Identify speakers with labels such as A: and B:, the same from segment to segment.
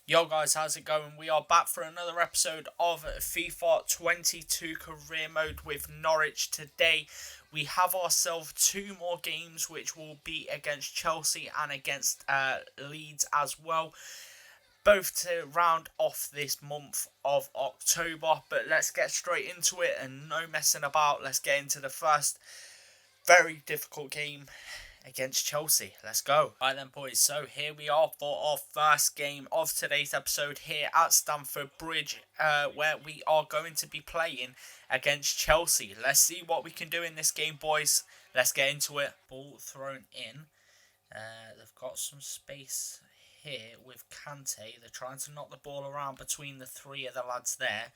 A: Yo guys, how's it going? We are back for another episode of FIFA 22 Career Mode with Norwich. Today we have ourselves two more games which will be against Chelsea and against Leeds as well. Both to round off this month of October. But let's get straight into it and no messing about. Let's get into the first very difficult game against Chelsea. Let's go. Right then, boys. So here we are for our first game of today's episode here at Stamford Bridge, where we are going to be playing against Chelsea. Let's see what we can do in this game, boys. Let's get into it. Ball thrown in. They've got some space here with Kante. They're trying to knock the ball around between the three of the lads there.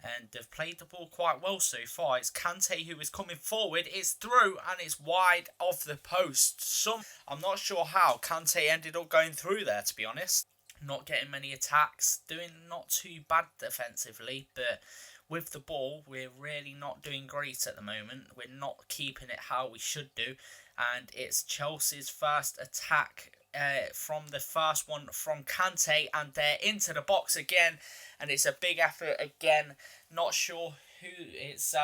A: And they've played the ball quite well so far. It's Kante who is coming forward. It's through and it's wide of the post. I'm not sure how Kante ended up going through there, to be honest. Not getting many attacks. Doing not too bad defensively. But with the ball, we're really not doing great at the moment. We're not keeping it how we should do. And it's Chelsea's first attack from the first one from Kante. And they're into the box again. And it's a big effort again. Not sure who it's.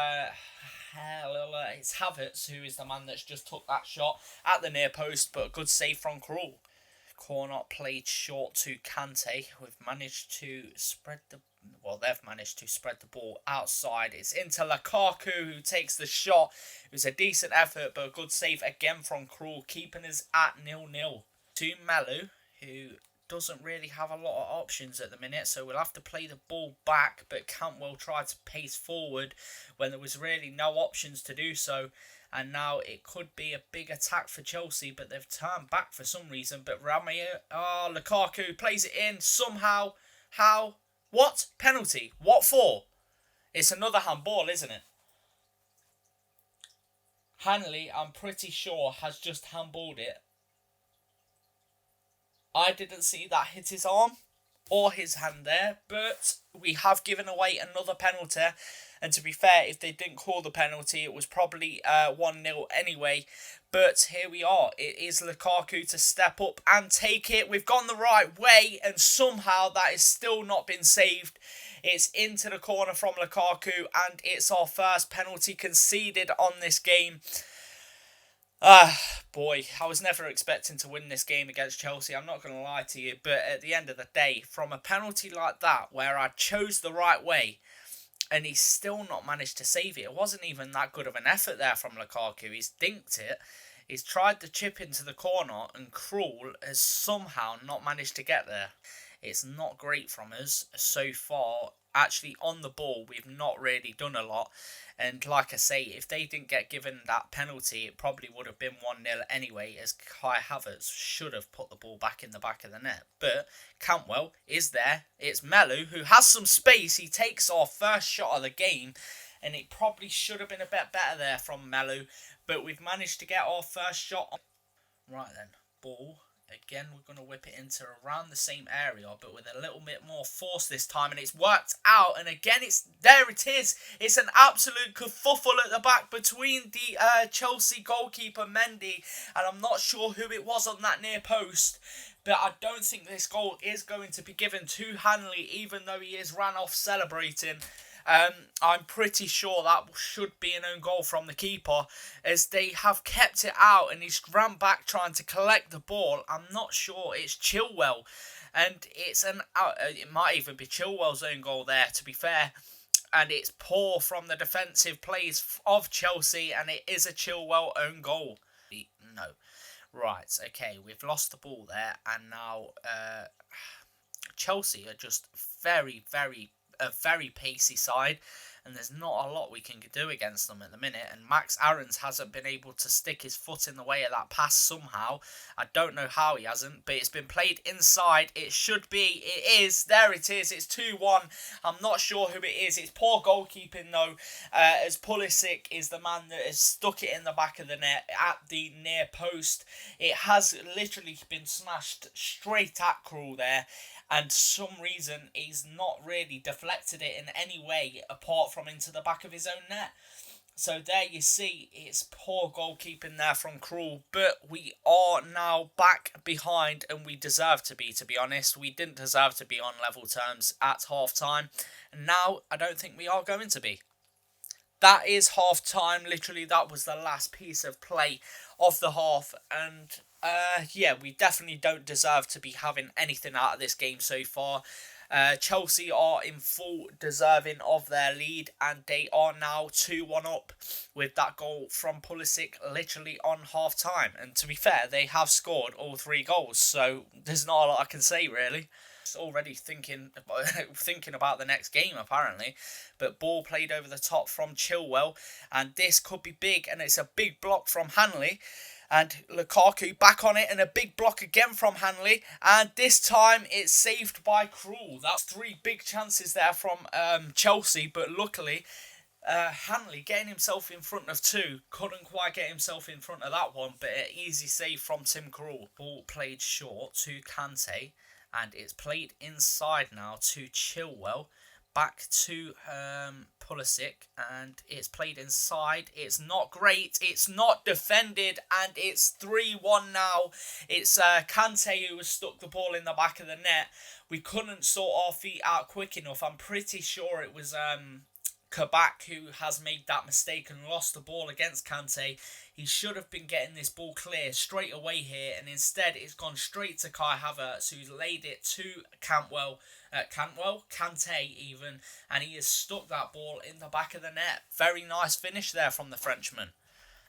A: It's Havertz who is the man that's just took that shot at the near post, but a good save from Krul. Corner played short to Kante. We've managed to spread the. Well, they've managed to spread the ball outside. It's into Lukaku who takes the shot. It was a decent effort, but a good save again from Krul, keeping us at 0-0. To Melu, who doesn't really have a lot of options at the minute, so we'll have to play the ball back, but Cantwell tried to pace forward when there was really no options to do so, and now it could be a big attack for Chelsea, but they've turned back for some reason. But Lukaku plays it in somehow. How? What? Penalty? What for? It's another handball, isn't it? Hanley, I'm pretty sure, has just handballed it. I didn't see that hit his arm or his hand there, but we have given away another penalty. And to be fair, if they didn't call the penalty, it was probably 1-0 anyway. But here we are. It is Lukaku to step up and take it. We've gone the right way, and somehow that has still not been saved. It's into the corner from Lukaku, and it's our first penalty conceded on this game. Boy, I was never expecting to win this game against Chelsea, I'm not going to lie to you, but at the end of the day, from a penalty like that, where I chose the right way, and he's still not managed to save it, it wasn't even that good of an effort there from Lukaku. He's dinked it, he's tried to chip into the corner, and Krul has somehow not managed to get there. It's not great from us so far. Actually, on the ball, we've not really done a lot. And like I say, if they didn't get given that penalty, it probably would have been 1-0 anyway, as Kai Havertz should have put the ball back in the back of the net. But Cantwell is there. It's Melu, who has some space. He takes our first shot of the game, and it probably should have been a bit better there from Melu. But we've managed to get our first shot. Right then, ball. Again, we're going to whip it into around the same area, but with a little bit more force this time, and it's worked out. And again, there it is. It's an absolute kerfuffle at the back between the Chelsea goalkeeper Mendy, and I'm not sure who it was on that near post. But I don't think this goal is going to be given to Hanley, even though he is ran off celebrating. I'm pretty sure that should be an own goal from the keeper, as they have kept it out and he's ran back trying to collect the ball. I'm not sure it's Chilwell, and it might even be Chilwell's own goal there, to be fair. And it's poor from the defensive plays of Chelsea, and it is a Chilwell own goal. No. Right, okay, we've lost the ball there, and now Chelsea are just a very pacey side, and there's not a lot we can do against them at the minute. And Max Aarons hasn't been able to stick his foot in the way of that pass somehow. I don't know how he hasn't, but it's been played inside. It should be. It is. There it is. It's 2-1. I'm not sure who it is. It's poor goalkeeping though, as Pulisic is the man that has stuck it in the back of the net at the near post. It has literally been smashed straight at Krul there. And some reason he's not really deflected it in any way apart from into the back of his own net. So there you see, it's poor goalkeeping there from Krul, but we are now back behind, and we deserve to be honest. We didn't deserve to be on level terms at half time, and now I don't think we are going to be. That is half time. Literally, that was the last piece of play of the half. And yeah, we definitely don't deserve to be having anything out of this game so far. Chelsea are in full deserving of their lead, and they are now 2-1 up with that goal from Pulisic literally on half time. And to be fair, they have scored all three goals, so there's not a lot I can say really. Already thinking about the next game apparently, but ball played over the top from Chilwell, and this could be big, and it's a big block from Hanley, and Lukaku back on it, and a big block again from Hanley, and this time it's saved by Krul. That's three big chances there from Chelsea, but luckily Hanley getting himself in front of two, couldn't quite get himself in front of that one, but an easy save from Tim Krul. Ball played short to Kante, and it's played inside now to Chilwell, back to Pulisic, and it's played inside. It's not great, it's not defended, and it's 3-1 now. It's Kante who has stuck the ball in the back of the net. We couldn't sort our feet out quick enough. I'm pretty sure it was Kabak who has made that mistake and lost the ball against Kante. He should have been getting this ball clear straight away here, and instead it's gone straight to Kai Havertz, who's laid it to Kante even, and he has stuck that ball in the back of the net. Very nice finish there from the Frenchman.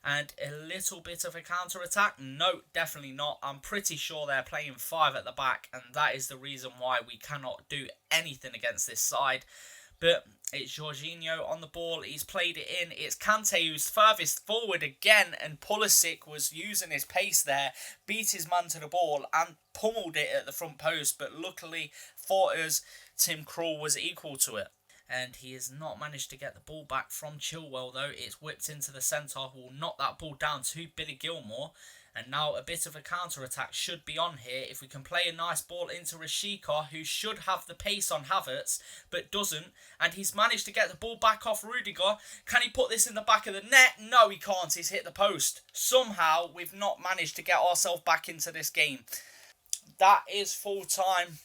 A: And a little bit of a counter-attack? No, definitely not. I'm pretty sure they're playing 5 at the back, and that is the reason why we cannot do anything against this side. But it's Jorginho on the ball. He's played it in. It's Kante who's furthest forward again. And Pulisic was using his pace there. Beat his man to the ball and pummeled it at the front post. But luckily for us, Tim Krul was equal to it. And he has not managed to get the ball back from Chilwell though. It's whipped into the centre. Will knock that ball down to Billy Gilmore. And now a bit of a counter-attack should be on here if we can play a nice ball into Rashika, who should have the pace on Havertz, but doesn't. And he's managed to get the ball back off Rudiger. Can he put this in the back of the net? No, he can't. He's hit the post. Somehow, we've not managed to get ourselves back into this game. That is full time.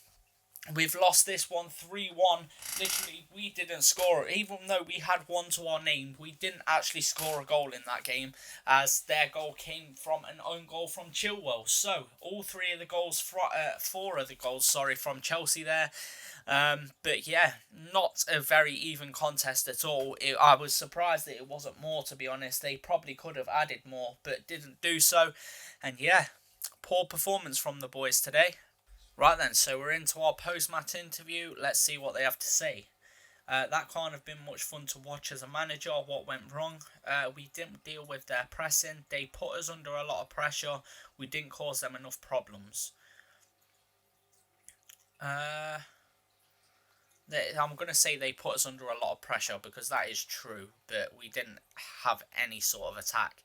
A: We've lost this one 3-1. Literally, we didn't score. Even though we had one to our name, we didn't actually score a goal in that game, as their goal came from an own goal from Chilwell. So, all 4 of the goals, from Chelsea there. But yeah, not a very even contest at all. I was surprised that it wasn't more, to be honest. They probably could have added more, but didn't do so. And yeah, poor performance from the boys today. Right then, so we're into our post-match interview. Let's see what they have to say. That can't have been much fun to watch as a manager. What went wrong? We didn't deal with their pressing. They put us under a lot of pressure. We didn't cause them enough problems. I'm going to say they put us under a lot of pressure because that is true, but we didn't have any sort of attack.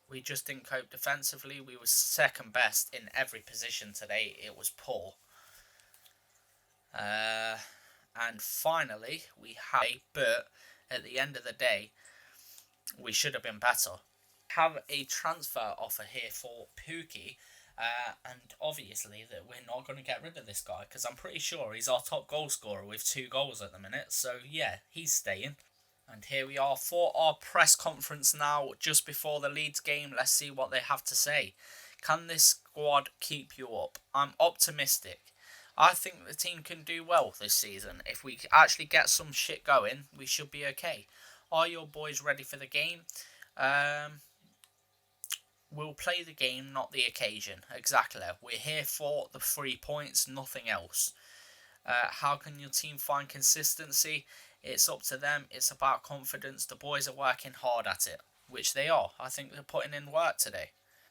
A: We just didn't cope defensively. We were second best in every position today. It was poor. And finally, we had but at the end of the day, we should have been better. Have a transfer offer here for Pookie, and obviously that we're not going to get rid of this guy because I'm pretty sure he's our top goal scorer with 2 goals at the minute. So yeah, he's staying. And here we are for our press conference now, just before the Leeds game. Let's see what they have to say. Can this squad keep you up? I'm optimistic. I think the team can do well this season. If we actually get some shit going, we should be okay. Are your boys ready for the game? We'll play the game, not the occasion. Exactly. We're here for the 3 points, nothing else. How can your team find consistency? It's up to them. It's about confidence. The boys are working hard at it, which they are. I think they're putting in work today.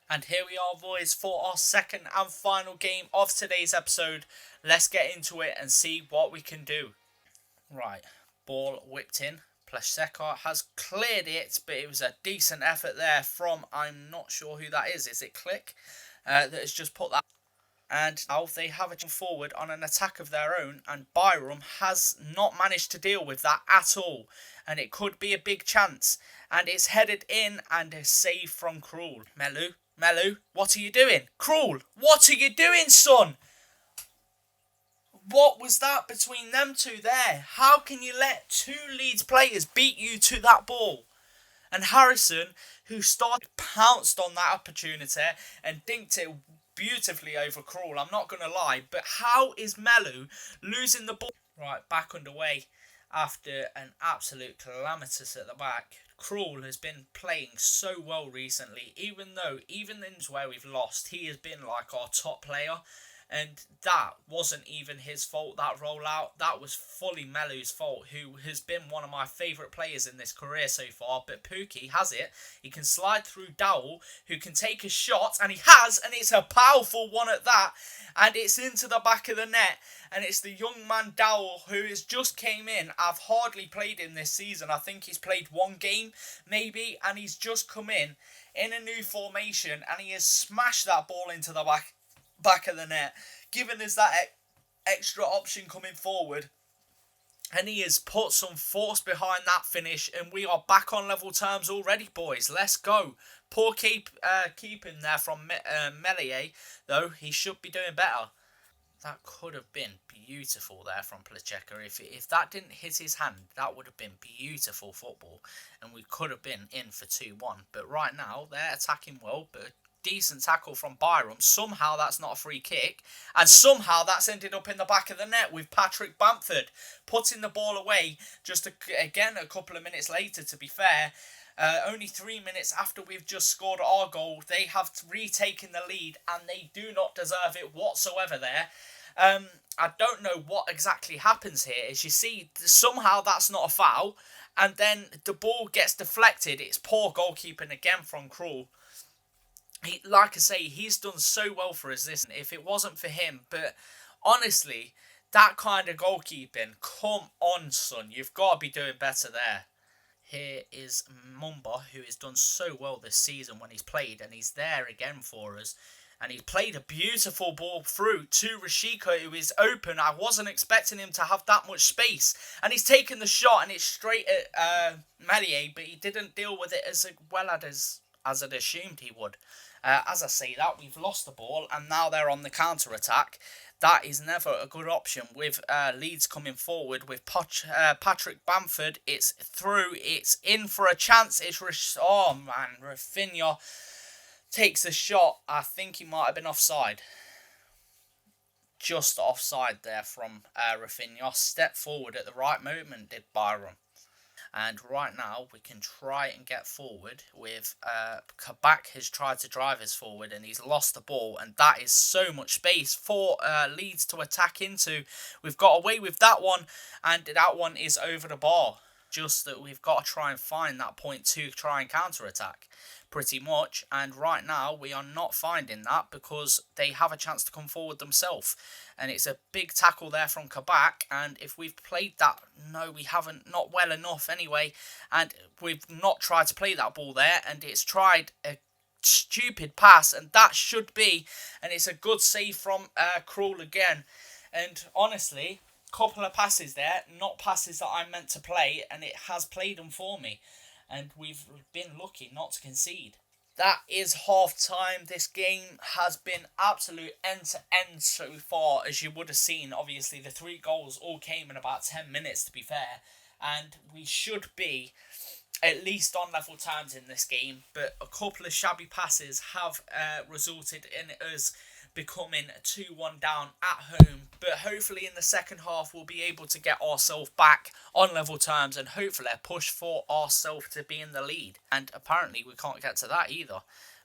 A: And here we are, boys, for our second and final game of today's episode. Let's get into it and see what we can do. Right, ball whipped in. Plasheka has cleared it, but it was a decent effort there from, I'm not sure who that is. Is it Click? That has just put that. And now they have a forward on an attack of their own, and Byram has not managed to deal with that at all. And it could be a big chance. And it's headed in and a save from Krul. Melu, what are you doing? Krul, what are you doing, son? What was that between them two there? How can you let two Leeds players beat you to that ball? And Harrison, who started, pounced on that opportunity and dinked it beautifully over Krul. I'm not going to lie, but how is Melu losing the ball? Right, back underway after an absolute calamitous at the back. Krul has been playing so well recently, even in where we've lost, he has been like our top player. And that wasn't even his fault, that rollout. That was fully Melu's fault, who has been one of my favourite players in this career so far. But Pookie has it. He can slide through Dowell, who can take a shot, and he has, and it's a powerful one at that. And it's into the back of the net. And it's the young man Dowell, who has just came in. I've hardly played him this season. I think he's played one game, maybe. And he's just come in a new formation, and he has smashed that ball into the back of the net, giving us that extra option coming forward, and he has put some force behind that finish, and we are back on level terms already, boys. Let's go. Poor keeping there from Melier, though. He should be doing better. That could have been beautiful there from Placheka. If that didn't hit his hand, that would have been beautiful football, and we could have been in for 2-1. But right now, they're attacking well, but decent tackle from Byram. Somehow that's not a free kick, and somehow that's ended up in the back of the net with Patrick Bamford putting the ball away just again a couple of minutes later, to be fair. Only 3 minutes after we've just scored our goal, they have retaken the lead, and they do not deserve it whatsoever there. I don't know what exactly happens here. As you see, somehow that's not a foul, and then the ball gets deflected. It's poor goalkeeping again from Krul. Like I say, he's done so well for us this. If it wasn't for him, but honestly, that kind of goalkeeping, come on, son, you've got to be doing better there. Here is Mumba, who has done so well this season when he's played, and he's there again for us. And he's played a beautiful ball through to Rashika, who is open. I wasn't expecting him to have that much space. And he's taken the shot, and it's straight at Melier, but he didn't deal with it as well as I'd assumed he would. As I say that, we've lost the ball, and now they're on the counter-attack. That is never a good option with Leeds coming forward with Patrick Bamford. It's through. It's in for a chance. Rafinha takes a shot. I think he might have been offside. Just offside there from Rafinha. Stepped forward at the right moment, did Byram. And right now, we can try and get forward with Kabak has tried to drive us forward, and he's lost the ball. And that is so much space for Leeds to attack into. We've got away with that one, and that one is over the bar. Just that we've got to try and find that point to try and counter-attack, pretty much. And right now, we are not finding that because they have a chance to come forward themselves. And it's a big tackle there from Kabak. And if we've played that, no, we haven't, not well enough anyway. And we've not tried to play that ball there. And it's tried a stupid pass. And that should be. And it's a good save from Krul again. And honestly, couple of passes there, not passes that I meant to play. And it has played them for me. And we've been lucky not to concede. That is half time. This game has been absolute end to end so far, as you would have seen. Obviously, the 3 goals all came in about 10 minutes, to be fair. And we should be at least on level terms in this game. But a couple of shabby passes have resulted in us becoming 2-1 down at home. But hopefully in the second half we'll be able to get ourselves back on level terms and hopefully push for ourselves to be in the lead. And apparently we can't get to that either.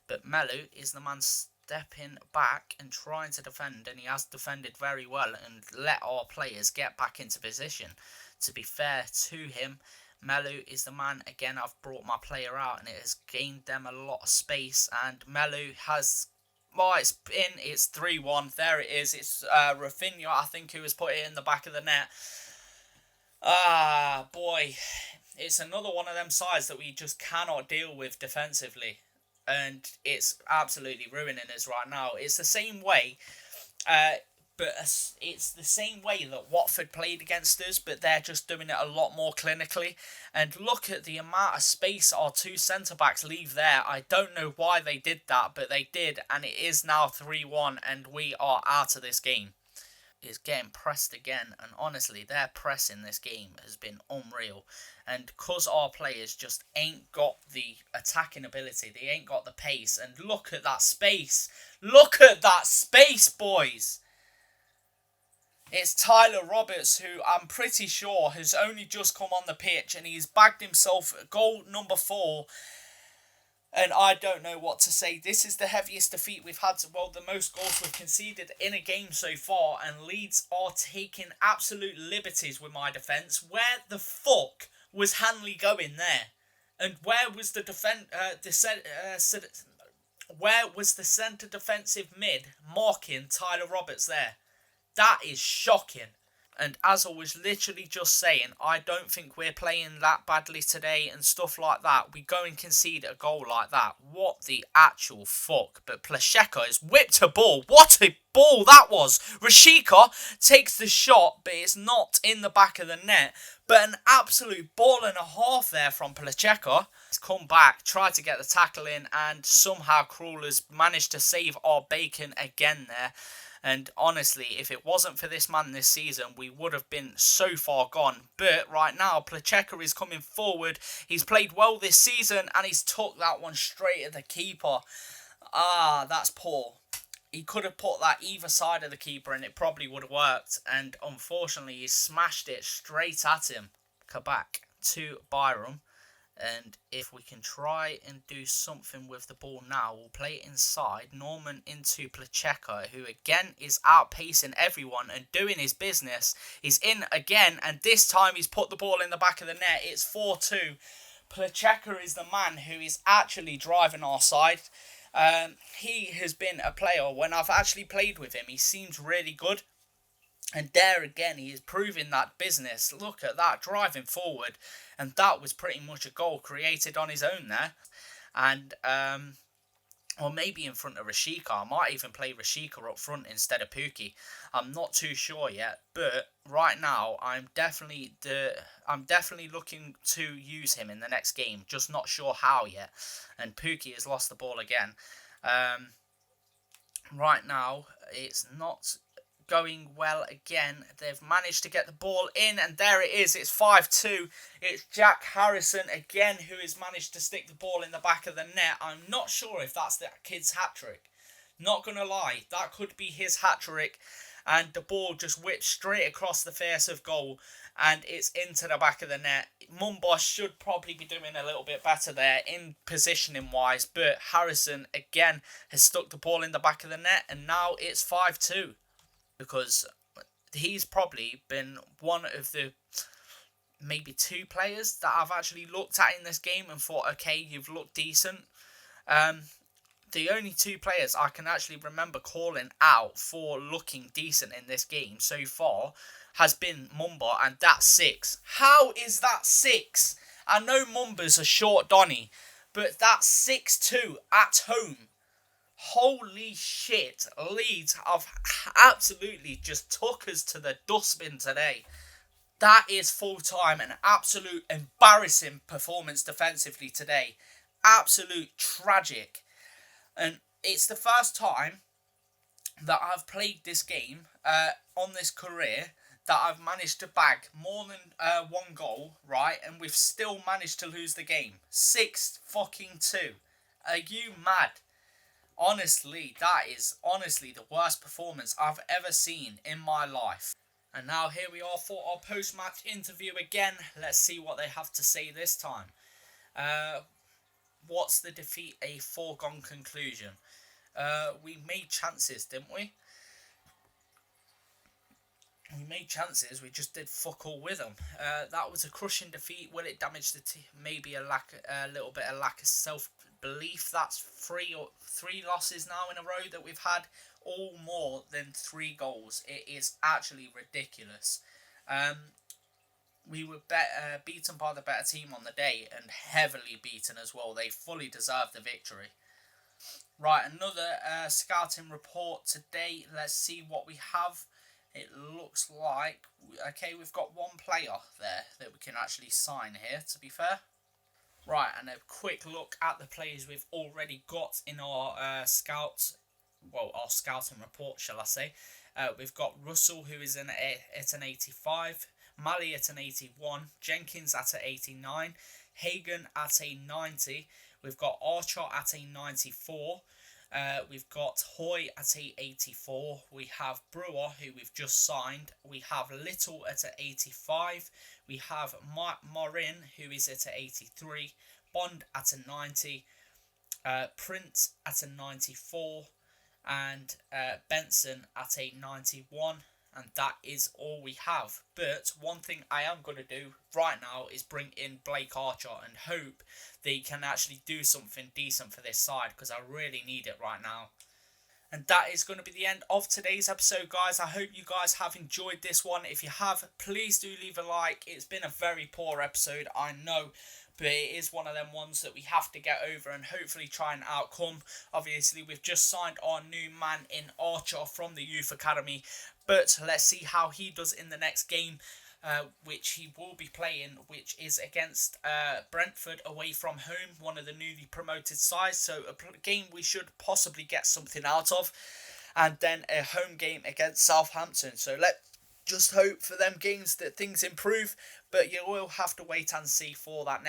A: But Melu is the man stepping back and trying to defend, and he has defended very well and let our players get back into position. To be fair to him, Melu is the man. Again, I've brought my player out and it has gained them a lot of space, and Melu has... Well, it's 3-1. There it is. It's Rafinha, I think, who has put it in the back of the net. Boy. It's another one of them sides that we just cannot deal with defensively. And it's absolutely ruining us right now. It's the same way But it's the same way that Watford played against us, but they're just doing it a lot more clinically. And look at the amount of space our two centre-backs leave there. I don't know why they did that, but they did, and it is now 3-1, and we are out of this game. Is getting pressed again, and honestly, their press in this game has been unreal. And because our players just ain't got the attacking ability, they ain't got the pace. And look at that space. Look at that space, boys. It's Tyler Roberts, who I'm pretty sure has only just come on the pitch, and he's bagged himself goal number 4. And I don't know what to say. This is the heaviest defeat we've had. Well, the most goals we've conceded in a game so far. And Leeds are taking absolute liberties with my defence. Where the fuck was Hanley going there? And where was the where was the centre defensive mid marking Tyler Roberts there? That is shocking. And as I was literally just saying, I don't think we're playing that badly today and stuff like that. We go and concede a goal like that. What the actual fuck? But Placheka has whipped a ball. What a ball that was. Rashika takes the shot, but it's not in the back of the net. But an absolute ball and a half there from Placheka. He's come back, tried to get the tackle in, and somehow Crawler's managed to save our bacon again there. And honestly, if it wasn't for this man this season, we would have been so far gone. But right now, Placheka is coming forward. He's played well this season, and he's took that one straight at the keeper. Ah, that's poor. He could have put that either side of the keeper, and it probably would have worked. And unfortunately, he smashed it straight at him. Kabak to Byram. And if we can try and do something with the ball now, we'll play it inside. Norman into Placheka, who again is outpacing everyone and doing his business. He's in again, and this time he's put the ball in the back of the net. It's 4-2. Placheka is the man who is actually driving our side. He has been a player. When I've actually played with him, he seems really good. And there again, he is proving that business. Look at that, driving forward. And that was pretty much a goal created on his own there. And, or maybe in front of Rashika. I might even play Rashika up front instead of Pookie. I'm not too sure yet. But right now, I'm definitely looking to use him in the next game. Just not sure how yet. And Pookie has lost the ball again. Right now, it's not going well again. They've managed to get the ball in, and there it is. It's 5-2. It's Jack Harrison again who has managed to stick the ball in the back of the net. I'm not sure if that's that kid's hat-trick. Not gonna lie, that could be his hat-trick. And the ball just whipped straight across the face of goal, and it's into the back of the net. Mumbos should probably be doing a little bit better there in positioning wise, but Harrison again has stuck the ball in the back of the net, and now it's 5-2. Because he's probably been one of the maybe 2 players that I've actually looked at in this game and thought, okay, you've looked decent. The only 2 players I can actually remember calling out for looking decent in this game so far has been Mumba, and that's 6. How is that 6? I know Mumba's a short Donny, but that's 6-2 at home. Holy shit, Leeds have absolutely just took us to the dustbin today. That is full-time an absolute embarrassing performance defensively today. Absolute tragic. And it's the first time that I've played this game on this career that I've managed to bag more than 1 goal, right? And we've still managed to lose the game. 6-2. Are you mad? Honestly, that is honestly the worst performance I've ever seen in my life. And now here we are for our post-match interview again. Let's see what they have to say this time. What's the defeat a foregone conclusion? We made chances, didn't we? We made chances, we just did fuck all with them. That was a crushing defeat. Will it damage the team? Maybe a little bit of lack of self-belief. That's 3 losses now in a row that we've had, all more than 3 goals. It is actually ridiculous. We were beaten by the better team on the day, and heavily beaten as well. They fully deserved the victory. Right, another scouting report today. Let's see what we have. It looks like, okay, we've got one player there that we can actually sign here, to be fair. Right, and a quick look at the players we've already got in our our scouting report, shall I say. We've got Russell, who is at an 85, Malley at an 81, Jenkins at an 89, Hagen at a 90. We've got Archer at a 94. We've got Hoy at a 84. We have Brewer, who we've just signed. We have Little at a 85. We have Morin, who is at a 83. Bond at a 90. Prince at a 94. And Benson at a 91. And that is all we have. But one thing I am going to do right now is bring in Blake Archer and hope that he can actually do something decent for this side, because I really need it right now. And that is going to be the end of today's episode, guys. I hope you guys have enjoyed this one. If you have, please do leave a like. It's been a very poor episode, I know, but it is one of them ones that we have to get over and hopefully try and outcome. Obviously, we've just signed our new man in Archer from the Youth Academy, but let's see how he does in the next game, which he will be playing, which is against Brentford away from home, one of the newly promoted sides. So a game we should possibly get something out of, and then a home game against Southampton. So let's just hope for them games that things improve, but you will have to wait and see for that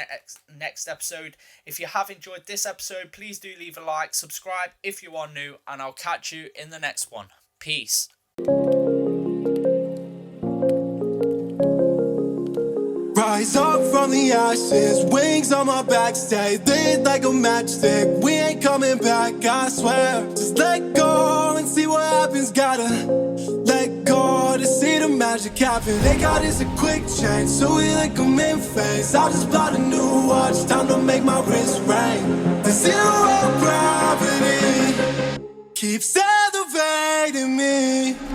A: next episode. If you have enjoyed this episode, please do leave a like, subscribe if you are new, and I'll catch you in the next one. Peace.
B: Rise up from the ashes, wings on my back, stay lit like a matchstick. We ain't coming back, I swear. Just let go and see what happens. Gotta let go to see the magic happen. They got us a quick change, so we like them in phase. I'll just buy a new watch, time to make my wrist ring. The zero gravity keeps elevating me.